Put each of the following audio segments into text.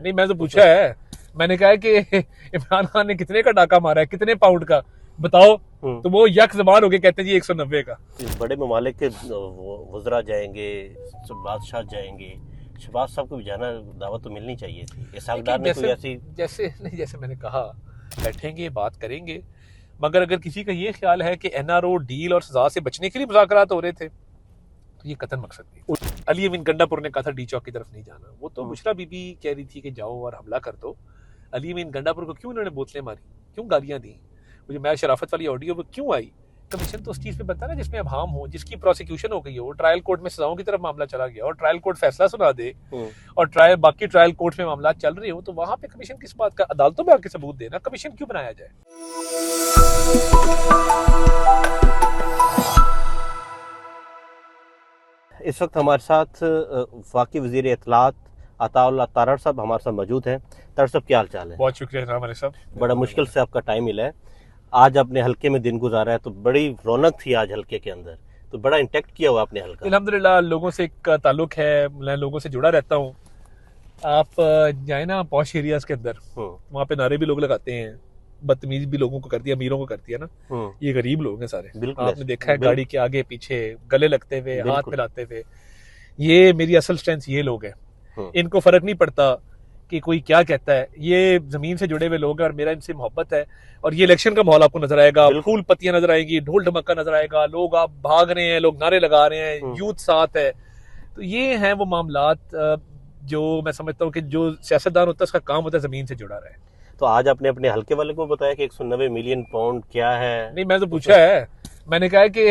नहीं, मैं तो पूछा है। मैंने कहा है कि इमरान खान ने कितने का डाका मारा है, कितने पाउंड का बताओ। तो वो यक जबान हो गए, कहते हैं जी 190 का। इस बड़े ममालिक के वज़रा जाएंगे, बादशाह जाएंगे, शहबाज साहब को भी जाना, दावत तो मिलनी चाहिए थी। इसहाक डार देखिए, ने कोई जैसे ऐसी जैसे नहीं, जैसे मैंने कहा, बैठेंगे, बात करेंगे। मगर अगर किसी का ये ख्याल है कि एनआरओ डील और सजा से बचने के लिए मुज़ाकरात हो रहे थे, तो ये कतन मकसद थी। अली अमीन गंडापुर ने कहा था डी चौक की तरफ नहीं जाना, वो तो बुशरा बीबी कह रही थी कि जाओ और हमला कर दो। अली अमीन गंडापुर को क्यों उन्होंने बोतलें मारी, क्यों गालियां दी, वो जो मैं शराफत वाली ऑडियो वो क्यों आई? कमीशन तो उस चीज पे बनता है ना जिसमें अब हम हो, जिसकी प्रोसिक्यूशन हो गई हो, ट्रायल कोर्ट में सजाओं की तरफ मामला चला गया और ट्रायल कोर्ट फैसला सुना दे और बाकी ट्रायल कोर्ट में मामला चल रहे हो, तो वहां पे कमीशन किस बात का? अदालतों में आके सबूत देना, कमीशन क्यों बनाया जाए? इस वक्त हमारे साथ वाकई वज़ीर इत्तलात अताउल्लाह तारड़ साहब हमारे साथ मौजूद हैं। तारड़ साहब, क्या हाल चाल है? बहुत शुक्रिया जनाब अली साहब, बड़ा मुश्किल से आपका टाइम मिला है। आज अपने हल्के में दिन गुजारा है, तो बड़ी रौनक थी आज हल्के के अंदर, तो बड़ा इंटैक्ट किया हुआ आपने हल्का। अल्हम्दुलिल्लाह, लोगों से एक ताल्लुक है, मैं लोगों से जुड़ा रहता हूँ। आप जाए ना पॉश एरियाज के अंदर, वहाँ पे नारे भी लोग लगाते हैं, बदतमीजी भी लोगों को करती है, अमीरों को करती है ना। ये गरीब लोग हैं सारे, आपने देखा है, गाड़ी के आगे पीछे गले लगते हुए, हाथ मिलाते हुए। ये मेरी असल स्ट्रेंथ ये लोग हैं। इनको फर्क नहीं पड़ता कि कोई क्या कहता है, ये जमीन से जुड़े हुए लोग हैं और मेरा इनसे मोहब्बत है। और ये इलेक्शन का माहौल आपको नजर आएगा, फूल पत्तियां नजर आएंगी, ढोल ढमक्का नजर आएगा, लोग आप भाग रहे हैं, लोग नारे लगा रहे हैं, यूथ साथ है। तो ये हैं वो मामलात जो मैं समझता हूँ कि जो सियासतदान होता है उसका काम होता है जमीन से जुड़ा रहे। तो आज आपने अपने हल्के वाले को बताया कि 190 मिलियन पाउंड क्या है? नहीं, मैं तो पूछा है। मैंने कहा है कि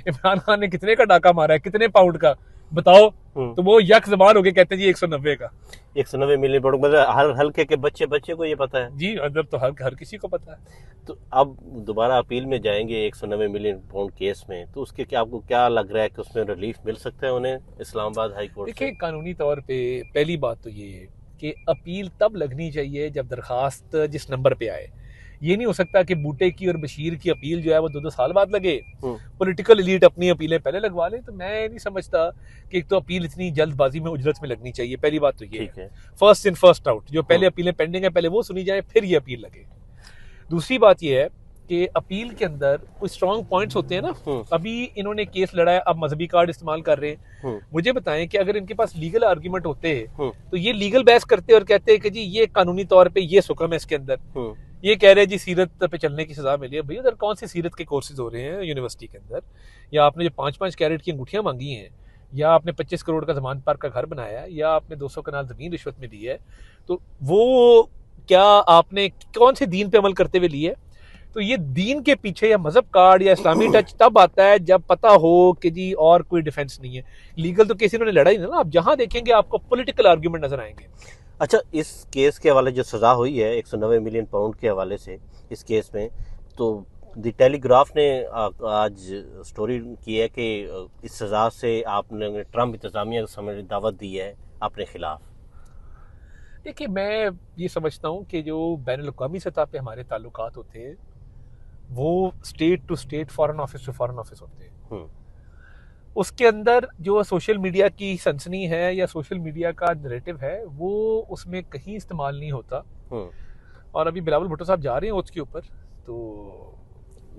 इमरान खान ने कितने का डाका मारा है, कितने पाउंड का बताओ। तो वो यक जबान हो गए, कहते हैं जी 190 का। 190 मिलियन पाउंड, मतलब हर हल्के के बच्चे बच्चे को ये पता है जी, अंदर तो हर किसी को पता है। तो अब दोबारा अपील में जाएंगे 190 मिलियन पाउंड केस में, तो उसके क्या आपको क्या लग रहा है कि उसमें रिलीफ मिल सकता है उन्हें इस्लामाबाद हाई कोर्ट से? देखिए, कानूनी तौर पे पहली बात तो ये है कि अपील तब लगनी चाहिए जब दरखास्त जिस नंबर पे आए। ये नहीं हो सकता कि बूटे की और बशीर की अपील जो है वो 2-2 साल बाद लगे। पॉलिटिकल एलीट अपनी अपीलें पहले लगवा ले, तो मैं नहीं समझता कि एक तो अपील इतनी जल्दबाजी में उजरत में लगनी चाहिए। पहली बात तो ये है, फर्स्ट इन फर्स्ट आउट, जो पहले अपीलें पेंडिंग है पहले वो सुनी जाए, फिर ये अपील लगे। दूसरी बात ये है कि अपील के अंदर कुछ स्ट्रॉन्ग पॉइंट्स होते हैं ना। अभी इन्होंने केस लड़ा है, अब मजहबी कार्ड इस्तेमाल कर रहे हैं। मुझे बताएं कि अगर इनके पास लीगल आर्ग्यूमेंट होते तो ये लीगल बहस करते और कहते हैं कि जी ये कानूनी तौर पे ये सुकम है इसके अंदर। ये कह रहे हैं जी सीरत पे चलने की सजा मिली है। भैया उधर कौन से सीरत के कोर्सेज हो रहे हैं यूनिवर्सिटी के अंदर? या आपने जो 5-5 कैरेट की अंगूठियां मांगी हैं, या आपने 25 करोड़ का जमान पार्क का घर बनाया है, या आपने 200 कनाल जमीन रिश्वत में दी है, तो वो क्या आपने कौन से दीन पे अमल करते हुए ली है? तो ये दीन के पीछे या मजहब कार्ड या इस्लामी टच तब आता है जब पता हो कि जी और कोई डिफेंस नहीं है। लीगल तो केस इन्होंने लड़ा ही ना। आप जहां देखेंगे आपको पॉलिटिकल आर्ग्यूमेंट नजर आएंगे। अच्छा, इस केस के हवाले जो सजा हुई है 190 मिलियन पाउंड के हवाले से इस केस में, तो द टेलीग्राफ ने आज स्टोरी की है कि इस सजा से आपने ट्रम्प इंतजामिया को समझ दावत दी है अपने खिलाफ। देखिए, मैं ये समझता हूँ कि जो बैनुल अक़वामी सतह पे हमारे ताल्लुकात होते हैं वो state to state, foreign office to foreign office होते हैं। उसके अंदर जो सोशल मीडिया की सनसनी है या सोशल मीडिया का नैरेटिव है वो उसमें कहीं इस्तेमाल नहीं होता। और अभी बिलावल भुट्टो साहब जा रहे हैं उसके ऊपर, तो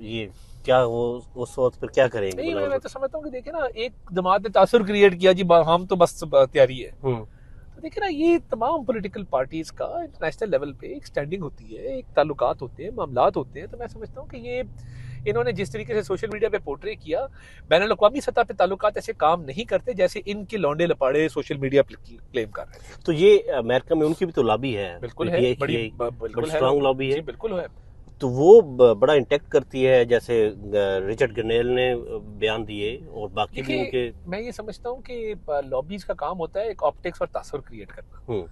ये क्या वो उस वक्त फिर क्या करेंगे? नहीं, मैं तो समझता हूँ कि देखिए ना, एक जमात ने तासुर क्रिएट किया जी हम तो बस तैयारी है। तो देखिए ना, ये तमाम पॉलिटिकल पार्टीज का इंटरनेशनल लेवल पे एक स्टैंडिंग होती है, एक ताल्लुकात होते हैं, मामलात होते हैं। तो मैं समझता हूँ कि ये इन्होंने जिस तरीके से सोशल मीडिया पे पोर्ट्रे किया, बैनुल अक़वामी सतह पे ताल्लुकात ऐसे काम नहीं करते जैसे इनके लौंडे लपाड़े सोशल मीडिया पे क्लेम कर रहे हैं। तो ये अमेरिका में उनकी भी तो लॉबी है। बिल्कुल है, बड़ी स्ट्रांग लॉबी है। बिल्कुल है। तो वो बड़ा इंटैक्ट करती है, जैसे रिचर्ड गनेल ने बयान दिए और बाकी भी उनके। मैं ये समझता हूँ कि लॉबीज का काम होता है एक ऑप्टिक्स और तासुर क्रिएट करना।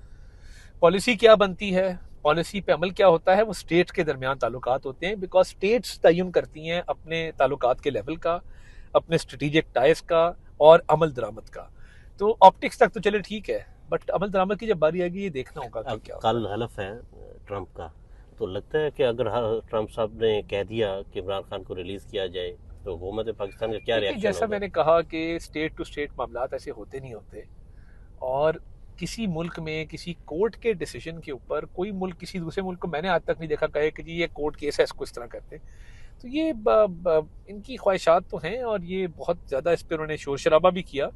पॉलिसी क्या बनती है, पॉलिसी पे अमल क्या होता है, वो स्टेट्स के दरमियान ताल्लुकात होते हैं। बिकॉज स्टेट्स तयन करती हैं अपने ताल्लुकात के लेवल का, अपने स्ट्रेटेजिक टाइज का और अमल दरामद का। तो ऑप्टिक्स तक तो चले ठीक है, बट अमल दरामद की जब बारी आएगी ये देखना होगा कि क्या कल हलफ है ट्रंप का, तो लगता है कि अगर ट्रंप साहब ने कह दिया कि इमरान खान को रिलीज किया जाए तो हुकूमत पाकिस्तान का क्या रिएक्शन जैसा होगा? मैंने कहा कि स्टेट टू स्टेट मामलात ऐसे होते नहीं होते। और किसी मुल्क में किसी कोर्ट के डिसीजन के ऊपर कोई मुल्क किसी दूसरे मुल्क को मैंने आज तक नहीं देखा कहे कि जी ये कोर्ट केस है इसको इस तरह करते। तो ये इनकी ख्वाहिशात तो हैं और ये बहुत ज़्यादा इस पर उन्होंने शोर शराबा भी किया।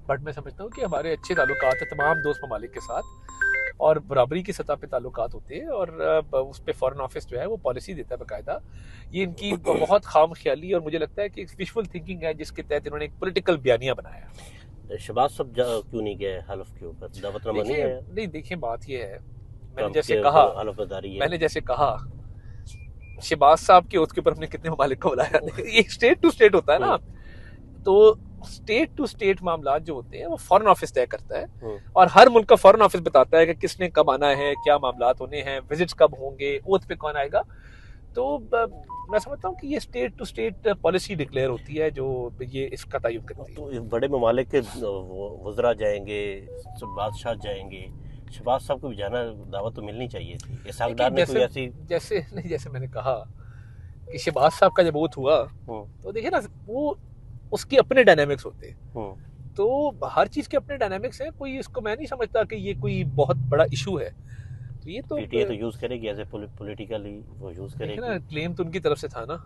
बट मैं समझता हूँ कि हमारे अच्छे ताल्लुकात हैं तमाम दोस्त ममालिक के साथ और बराबरी की सतह पे ताल्लुकात होते हैं और उस पर फ़ॉरेन ऑफिस जो है वो पॉलिसी देता है बाकायदा। ये इनकी बहुत खाम ख्याली और मुझे लगता है कि विजुअल थिंकिंग है जिसके तहत इन्होंने एक पॉलिटिकल बयानिया बनाया। शहबाज साहब क्यों नहीं गए हल्फ के ऊपर, दावतनामा नहीं आया? नहीं देखिए बात ये है, मैंने जैसे कहा शहबाज साहब के उसके ऊपर हमने कितने ममालिक को बुलाया, ये स्टेट टू स्टेट होता है ना, तो स्टेट टू स्टेट मामला जो होते हैं वो फॉरेन ऑफिस तय करता है और हर मुल्क का फॉरेन ऑफिस बताता है कि किसने कब आना है, क्या मामलात होने हैं, विजिट्स कब होंगे, ओथ पे कौन आएगा। तो मैं समझता हूँ कि ये state to state policy declare होती है जो ये इसका तयन करती है। तो बड़े ममालिक के वज़रा जाएंगे, बादशाह जाएंगे, शहबाज साहब को भी जाना, दावत तो मिलनी चाहिए थी। इसहाक डार ने कोई ऐसी जैसे मैंने कहा कि शहबाज साहब का जब वोट हुआ तो देखिए ना वो उसके अपने डायनामिक्स होते हैं, तो हर चीज के अपने डायनामिक्स हैं। कोई इसको मैं नहीं समझता कि ये कोई बहुत बड़ा इशू है। तो ये तो पीटीआई तो यूज करेगी एज ए पॉलिटिकली, वो यूज करेगी ना। क्लेम तो उनकी तरफ से था ना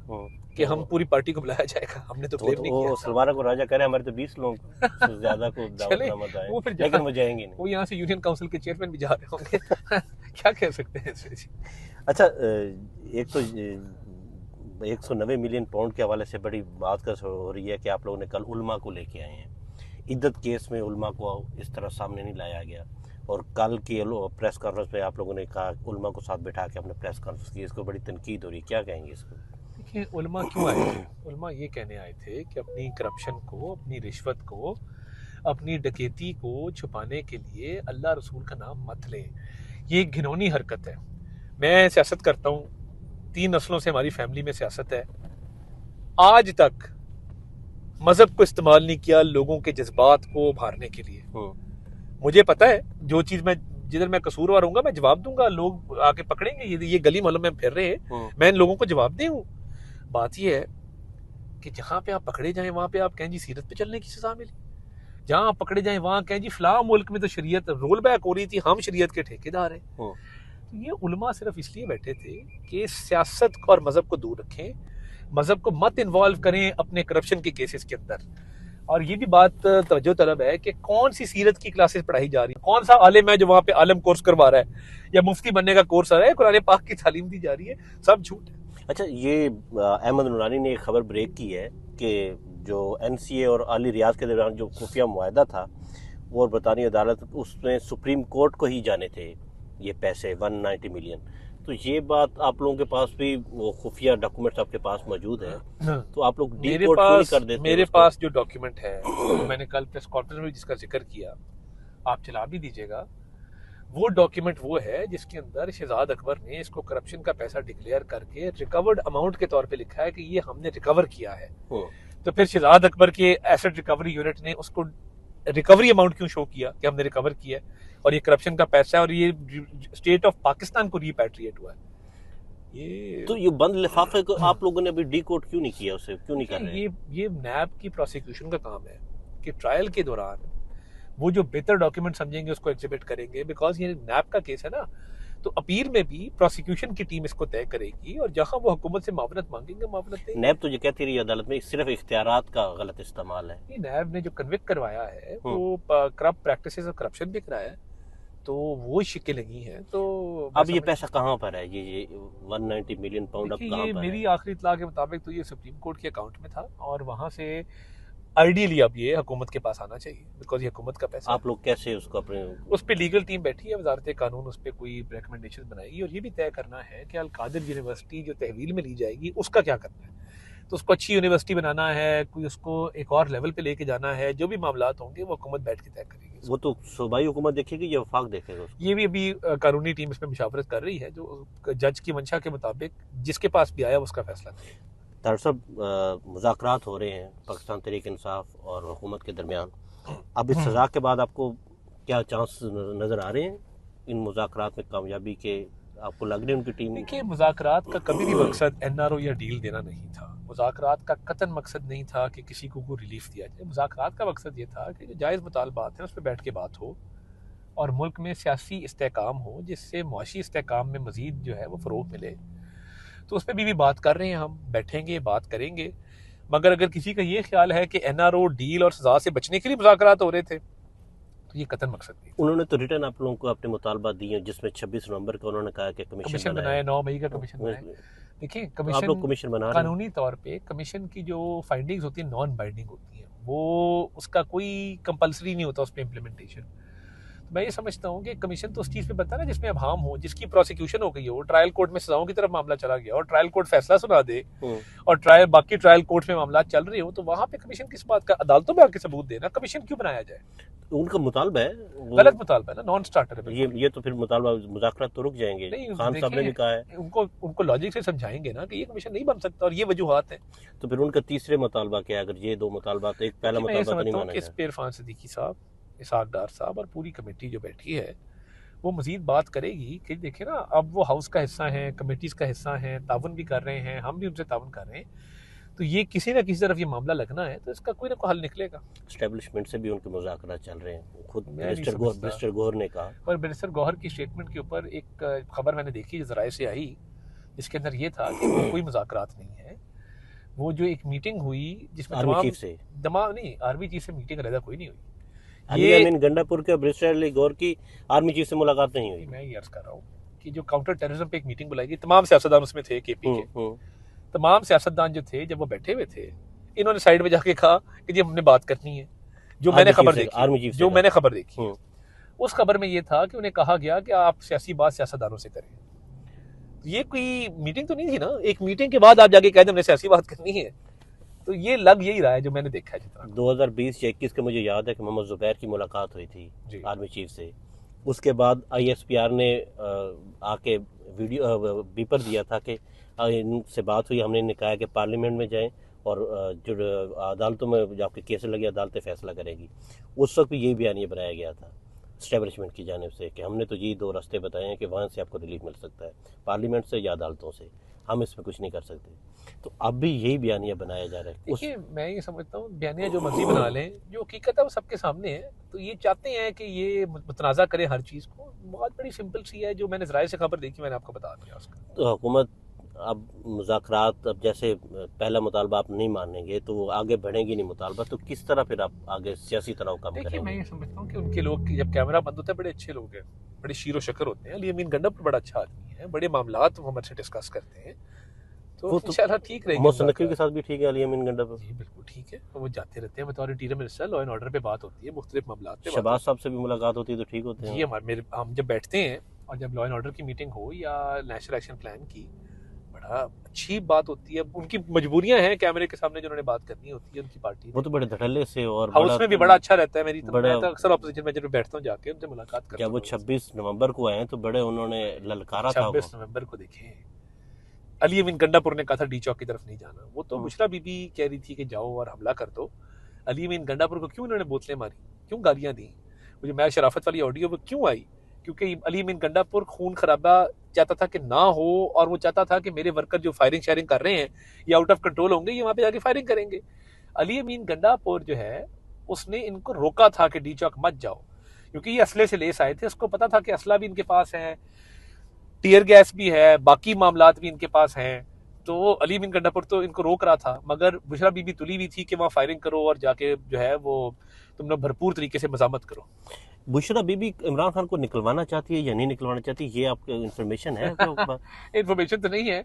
कि हम पूरी पार्टी को बुलाया जाएगा, हमने तो क्लेम नहीं किया। सलवारा को राजा करे हमारे तो 20 लोग ज्यादा को दावतनामा आए, वो फिर लेकिन वो जाएंगे नहीं। वो यहाँ से यूनियन काउंसिल के चेयरमैन भी जा रहे होंगे क्या कह सकते हैं इसमें। अच्छा, एक तो 190 मिलियन पाउंड के हवाले से बड़ी बात हो रही है कि आप लोगों ने कल उलमा को लेके आए हैं। इद्दत केस में उलमा को इस तरह सामने नहीं लाया गया और कल की प्रेस कॉन्फ्रेंस में आप लोगों ने कहा उलमा को साथ बैठा के अपने प्रेस कॉन्फ्रेंस की, इसको बड़ी तनकीद हो रही है, क्या कहेंगे इसको? देखिए उलमा क्यों आए थे? उलमा ये कहने आए थे कि अपनी करप्शन को, अपनी रिश्वत को, अपनी डकैती को छुपाने के लिए अल्लाह रसूल का नाम मत लें। ये एक घिनौनी हरकत है। मैं सियासत करता हूँ, 3 नस्लों से हमारी फैमिली में सियासत है। आज तक मजहब को इस्तेमाल नहीं किया लोगों के जज्बात को उभारने के लिए। मुझे पता है जो चीज मैं जिधर मैं कसूरवार हूँ मैं जवाब दूंगा, लोग आके पकड़ेंगे, ये गली मोहल्लों में फिर रहे हैं, मैं इन लोगों को जवाब दे हूँ। बात ये है कि जहां पे आप पकड़े जाएं वहां पे आप कहें जी सीरत पे चलने की सजा मिली, जहां आप पकड़े जाएं वहां कहें जी फलां मुल्क में तो शरीयत रोल बैक हो रही थी, हम शरीयत के ठेकेदार हैं। तो ये उलमा सिर्फ इसलिए बैठे थे कि सियासत और मजहब को दूर रखें, मजहब को मत इन्वॉल्व करें अपने करप्शन के केसेस के अंदर। और ये भी बात तवज्जो तलब है कि कौन सी सीरत की क्लासेस पढ़ाई जा रही है, कौन सा आलिम है जो वहां पे आलम कोर्स करवा रहा है या मुफ्ती बनने का कोर्स आ रहा है, कुरान पाक की तालीम दी जा रही है, सब झूठ है। अच्छा, ये अहमद नूरानी ने एक खबर ब्रेक की है कि जो एनसीए और आली रियाज के दौरान जो खुफिया मुआहदा था और बरतानी अदालत उसमें सुप्रीम कोर्ट को ही जाने थे ये पैसे 190 मिलियन। तो ये बात आप लोगों के पास भी वो खुफिया डॉक्यूमेंट्स आपके पास मौजूद है, तो आप लोग डीकोड क्यों नहीं कर देते? मेरे पास जो डॉक्यूमेंट है तो मैंने कल प्रेस कॉन्फ्रेंस में जिसका जिक्र किया, आप चला भी दीजिएगा, वो डॉक्यूमेंट वो है जिसके अंदर शहजाद अकबर ने इसको करप्शन का पैसा डिक्लेयर करके रिकवर्ड अमाउंट के तौर पे लिखा है कि ये हमने रिकवर किया है। तो फिर शहजाद अकबर के एसेट रिकवरी यूनिट ने उसको रिकवरी अमाउंट क्यों शो किया कि हमने रिकवर किया है और ये करप्शन का पैसा है और ये स्टेट ऑफ पाकिस्तान को रिपैट्रिएट हुआ है। ये बंद लिफाफे को आप लोगों ने अभी डीकोड क्यों नहीं किया, उसे क्यों नहीं कर रहे? ये नैब की प्रोसिक्यूशन का काम है कि ट्रायल के दौरान वो जो बेहतर डॉक्यूमेंट समझेंगे उसको एग्जिबिट करेंगे, बिकॉज ये नैब का केस है ना, तो अपील में भी प्रोसिक्यूशन की टीम इसको तय करेगी और जहां वो हुकूमत से मावनत मांगेंगे मावनत देंगे। नैब तो ये कहती रही अदालत में सिर्फ इख्तियारात का गलत इस्तेमाल है। नैब ने जो कन्विक्ट करवाया है वो करप्ट प्रैक्टिसेस और करप्शन भी कराया है, तो वो शिक्के लगी हैं। तो अब ये पैसा कहाँ पर है? ये 190 मिलियन पाउंड अब कहाँ पर है? मेरी आखिरी इत्तला के मुताबिक तो ये सुप्रीम कोर्ट के अकाउंट में था और वहां से आइडियली अब ये हुकूमत के पास आना चाहिए, बिकॉज ये हुकूमत का पैसा। आप लोग कैसे उसको अपने उस पर लीगल टीम बैठी है, वजारत कानून उस पर कोई रिकमेंडेशन बनाएगी और ये भी तय करना है कि अल कादिर यूनिवर्सिटी जो तहवील में ली जाएगी उसका क्या करना है। तो उसको अच्छी यूनिवर्सिटी बनाना है, कोई उसको एक और लेवल पे लेके जाना है, जो भी मामलात होंगे वो हुकूमत बैठ के तय करेगी। वो तो सूबाई हुकूमत देखेगी या वफाक देखेगा? ये भी अभी कानूनी टीम इस पर मुशावरत कर रही है, जो जज की मंशा के मुताबिक जिसके पास भी आया उसका फैसला करेगा। दरअसल मुज़ाकरात हो रहे हैं पाकिस्तान तहरीक इंसाफ और हुकूमत के दरमियान। अब इस सज़ा के बाद आपको क्या चांस नज़र आ रहे हैं इन मुज़ाकरात में कामयाबी के? आपको लग रही है उनकी टीम? देखिए, मुज़ाकरात का कभी भी मकसद एनआरओ या डील देना नहीं था। मुज़ाकरात का कतन मकसद नहीं था कि किसी को रिलीफ दिया जाए। मुज़ाकरात का मकसद ये था कि जो जायज़ मुतालबात हैं उस पर बैठ के बात हो, और मुल्क में सियासी इस्तेहकाम हो, जिससे मुआशी इस्तेहकाम में मज़ीद जो है वो फ़रोग मिले, तो उस पर भी बात कर रहे हैं। हम बैठेंगे, बात करेंगे। मगर अगर किसी का ये ख्याल है कि NRO डील और सज़ा से बचने के लिए मुज़ाकरात हो रहे थे, तो ये कतन मकसद नहीं। उन्होंने तो रिटर्न आप लोगों को अपने मुतालबा दिए, जिसमें 26 नवंबर को उन्होंने कहा कि कमीशन बनाए, 9 मई का कमीशन बनाए। देखिए, तो आप लोग कमीशन बना रहे हैं। कानूनी तौर पे कमीशन की जो फाइंडिंग्स होती हैं नॉन बाइंडिंग होती हैं, वो उसका कोई कंपलसरी नहीं होता उस पर इम्प्लीमेंटेशन। तो मैं ये समझता हूँ कि कमीशन तो उस चीज़ पे बनता है ना जिसमें अभाम हो, जिसकी प्रोसिक्यूशन हो गई हो, ट्रायल कोर्ट में सजाओं की तरफ मामला चला गया और ट्रायल कोर्ट फैसला सुना दे और बाकी ट्रायल कोर्ट में मामला चल रहे हो, तो वहां पे कमीशन किस बात का? अदालतों में आके सबूत देना, कमीशन क्यों बनाया जाए? उनका मुतालबा है, गलत मुतालबा है ना, नॉन स्टार्टर है। ये तो फिर मुतालबा मुज़ाकरात तो रुक जाएंगे। खान साहब ने भी कहा है, उनको लॉजिक से समझाएंगे ना कि ये कमीशन नहीं बन सकता और ये वजूहात है। तो फिर उनका तीसरे मुतालबा क्या है? अगर ये दो मुतालबा, तो एक पहला मुतालबा तो नहीं माना जाए। इस्पेर फान सिद्दीकी साहब, इसहाक डार साहब और पूरी कमेटी जो बैठी है वो मजीद बात करेगी कि देखिए ना, अब वो हाउस का हिस्सा है, कमेटीज का हिस्सा है, ताउन भी कर रहे हैं, हम भी उनसे ताउन कर रहे हैं, तो ये किसी ना किसी तरफ ये मामला लगना है, तो इसका कोई ना कोई हल निकलेगा। एस्टेब्लिशमेंट से भी उनके मुज़ाकरात चल रहे हैं, खुद बैरिस्टर गौहर ने कहा। और बैरिस्टर गौहर की स्टेटमेंट के ऊपर एक खबर मैंने देखी जराए से आई, जिसके अंदर ये था कि कोई मुज़ाकरात नहीं है। वो जो एक मीटिंग हुई जिसमें आर्मी चीफ से आर्मी चीफ से मीटिंग अलग कोई नहीं हुई। ये गंडापुर के बैरिस्टर अली गौहर की आर्मी चीफ से मुलाकात नहीं हुई। मैं ये अर्ज कर रहा हूँ कि जो काउंटर टेररिज्म पे एक मीटिंग बुलाई गई, तमाम सियासतदान उसमें थे, केपी के तमाम सियासतदान जो थे, जब वो बैठे हुए थे, इन्होंने साइड में जाके कहा कि जी हमने बात करनी है। जो मैंने खबर देखी उस खबर में ये था कि उन्हें कहा गया कि आप सियासी बात सियासतदानों से करें। तो ये कोई मीटिंग तो नहीं थी ना, एक मीटिंग के बाद आप जाके कह दें हमने सियासी बात करनी है। तो ये लग यही रहा है जो मैंने देखा है जितना। 2020 या 21 का मुझे याद है कि मोहम्मद जुबैर की मुलाकात हुई थी आर्मी चीफ से। उसके बाद ISPR ने आके वीडियो बीपर दिया था कि इनसे बात हुई, हमने इन्हें कहा कि पार्लियामेंट में जाएं और जो अदालतों में आपके केस लगे अदालतें फैसला करेगी। उस वक्त भी यही बयानिया बनाया गया था एस्टेब्लिशमेंट की जानिब से कि हमने तो यही दो रास्ते बताए हैं कि वहाँ से आपको रिलीफ मिल सकता है, पार्लियामेंट से या अदालतों से, हम इसमें कुछ नहीं कर सकते। तो अब भी यही बयानिया बनाया जा रहा है। देखिए, मैं ये समझता हूँ बयानिया जो मर्जी बना लें, जो हकीकत है वो सबके सामने है। तो ये चाहते हैं कि ये मुतनाज़ा करें हर चीज़ को। बहुत बड़ी सिंपल सी है, जो मैंने ज़राए से खबर देखी मैंने आपको बता दिया उसका। तो हुकूमत अब मुज़ाकरात, अब जैसे पहला मुतालबा आप नहीं मानेंगे तो वो आगे बढ़ेंगी नहीं मुतालबा, तो किस तरह फिर आप आगे सियासी तरह काम करेंगे? देखिए, मैं ये समझता हूँ कि उनके लोग जब कैमरा बंद होता है बड़े अच्छे लोग हैं, बड़े शीरो शक्कर होते हैं। अली अमीन गंडापुर बड़ा अच्छा आदमी है, बड़े मामलात वो हमारे से डिस्कस करते हैं, तो इंशाल्लाह ठीक रहेगी। मोहसिन नकवी के साथ भी ठीक है अली अमीन गंडापुर? जी बिल्कुल ठीक है, वो जाते रहते हैं बतौर interior minister, law and order पे बात होती है, मुख्तलिफ मामलात पे। शहबाज साहब से भी मुलाकात होती है तो ठीक होते हैं जी। हम जब बैठते हैं और जब लॉ एंड ऑर्डर की मीटिंग हो या नेशनल एक्शन प्लान की, बड़ा अच्छी बात होती है। उनकी मजबूरियां हैं कैमरे के सामने जो उन्होंने बात करनी होती है उनकी पार्टी, वो तो बड़े धड़ल्ले से, और हाउस में भी बड़ा अच्छा रहता है। मैं तो अक्सर ऑपोजिशन में जब बैठता हूँ जाके उनसे मुलाकात करता हूँ। जब वो 26 नवंबर को आए तो बड़े उन्होंने ललकारा था। 26 नवंबर को देखें, अली अमीन गंडापुर ने कहा था डी चौक की तरफ नहीं जाना, वो तो बुशरा बीबी कह रही थी कि जाओ और हमला कर दो। अली अमीन गंडापुर को क्यों उन्होंने बोतलें मारी, क्यों गालियां दी? मुझे मैं शराफत वाली ऑडियो वो क्यों आई? क्योंकि अली अमीन गंडापुर खून खराबा चाहता था कि ना हो, और वो चाहता था कि मेरे वर्कर जो फायरिंग शेयरिंग कर रहे हैं ये आउट ऑफ कंट्रोल होंगे, ये वहां पे जाके फायरिंग करेंगे। अली अमीन गंडापुर जो है उसने इनको रोका था कि डी चौक मत जाओ, क्योंकि ये असले से लेस आए थे। उसको पता था कि असला भी इनके पास है, टीयर गैस भी है, बाकी मामलात भी इनके पास हैं। तो अली अमीन गंडापुर तो इनको रोक रहा था, मगर बुशरा बीबी तुली हुई थी कि वहाँ फायरिंग करो और जाके जो है वो तुम लोग भरपूर तरीके से मजामत करो। बुशरा बीबी इमरान खान को निकलवाना चाहती है या नहीं निकलवाना चाहती, ये आपको इन्फॉर्मेशन है? इन्फॉर्मेशन तो नहीं है,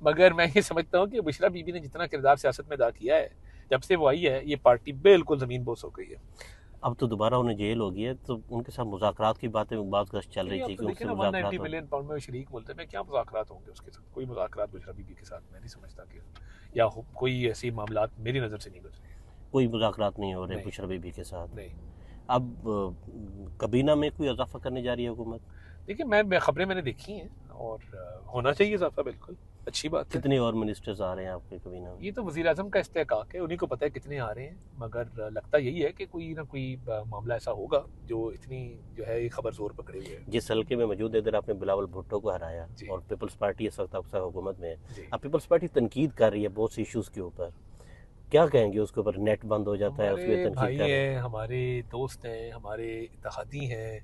मगर मैं ये समझता हूँ कि बुशरा बीबी ने जितना किरदार सियासत में अदा किया है जब से वो आई है, ये पार्टी बिल्कुल जमीन बोस हो गई है। अब तो दोबारा उन्हें जेल हो गई है, तो उनके साथ मुज़ाकरात की बात चल रही थी कि उनसे 190 मिलियन पाउंड में शरीक मुल्क में क्या मुज़ाकरात होंगे उसके साथ? कोई मुज़ाकरात बुशरा बीबी के साथ मैं नहीं समझता कि, या कोई ऐसी मामलात मेरी नज़र से नहीं गुजरे। कोई मुज़ाकरात नहीं हो रहे बुशरा बीबी के साथ। नहीं। अब कबीना में कोई इजाफा करने जा रही है हुकूमत? देखिए, मैं खबरें मैंने देखी हैं और होना चाहिए इजाफा, बिल्कुल अच्छी बात है। कितने और मिनिस्टर्स आ रहे हैं आपके कबीना में? ये तो वज़ीर आज़म का इस्तेहकाक है, उन्हीं को पता है कितने आ रहे हैं, मगर लगता यही है कि कोई ना कोई मामला ऐसा होगा जो इतनी जो है ये खबर जोर पकड़े हुए है। जिस हल्के में मौजूद है, इधर आपने बिलावल भुट्टो को हराया और पीपल्स पार्टी इस वक्त आपका हुकूमत में है। अब पीपल्स पार्टी तनकीद कर रही है बहुत से इशूज़ के ऊपर, क्या कहेंगे उसके ऊपर? नेट बंद हो जाता है, उसमें भाई हैं, हमारे दोस्त हैं, हमारे इत्तेहादी हैं,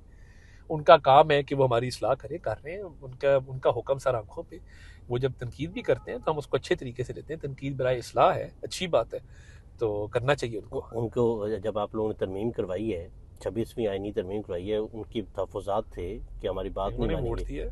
उनका काम है कि वो हमारी इस्लाह करे, कर रहे हैं, उनका हुक्म सर आंखों पे। वो जब तनकीद भी करते हैं तो हम उसको अच्छे तरीके से लेते हैं, तनकीद बराए इस्लाह है, अच्छी बात है, तो करना चाहिए उनको। जब आप लोगों ने तरमीम करवाई है, 26वीं आईनी तरमीम करवाई है, उनकी तहफ़्फ़ुज़ात थे कि हमारी बात नहीं मानेंगे।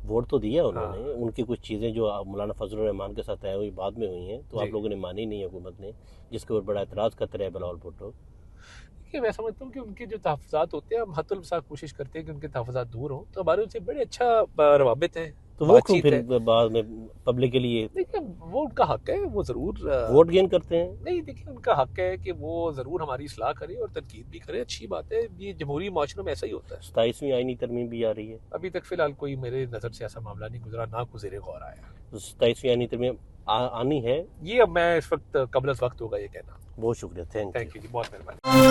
वोट तो दिया उन्होंने। हाँ। उनकी कुछ चीज़ें जो मौलाना फजल रहमान के साथ तय हुई बाद में हुई हैं, तो आप लोगों ने मानी नहीं हुकूमत ने, जिसके ऊपर बड़ा एतराज़ करते रहे बिलावल भुट्टो। देखिए, मैं समझता हूँ कि उनके जो तहफ़्फ़ुज़ात होते हैं, हम हतुल मसाक कोशिश करते हैं कि उनके तहफ़्फ़ुज़ात दूर हों, तो हमारे उनसे बड़े अच्छा रवाबित हैं, तो वो क्यों फिर बाद में पब्लिक के लिए? देखिए, वो उनका हक है, वो ज़रूर वोट गेन करते हैं। नहीं, देखिए, उनका हक है कि वो ज़रूर हमारी इस्लाह करे और तनकीद भी करे, अच्छी बात है, ये जमहूरी माशरों में ऐसा ही होता है। 27वीं आईनी तरमीम भी आ रही है। अभी तक फ़िलहाल कोई मेरे नज़र से ऐसा मामला नहीं गुजरा, ना कोई ज़ेरे गौर आया। तो 27वीं आईनी तरमीम आनी है, ये अब मैं इस वक्त कबल अज़ वक्त होगा ये कहना। बहुत शुक्रिया, थैंक यू जी, बहुत मेहरबानी।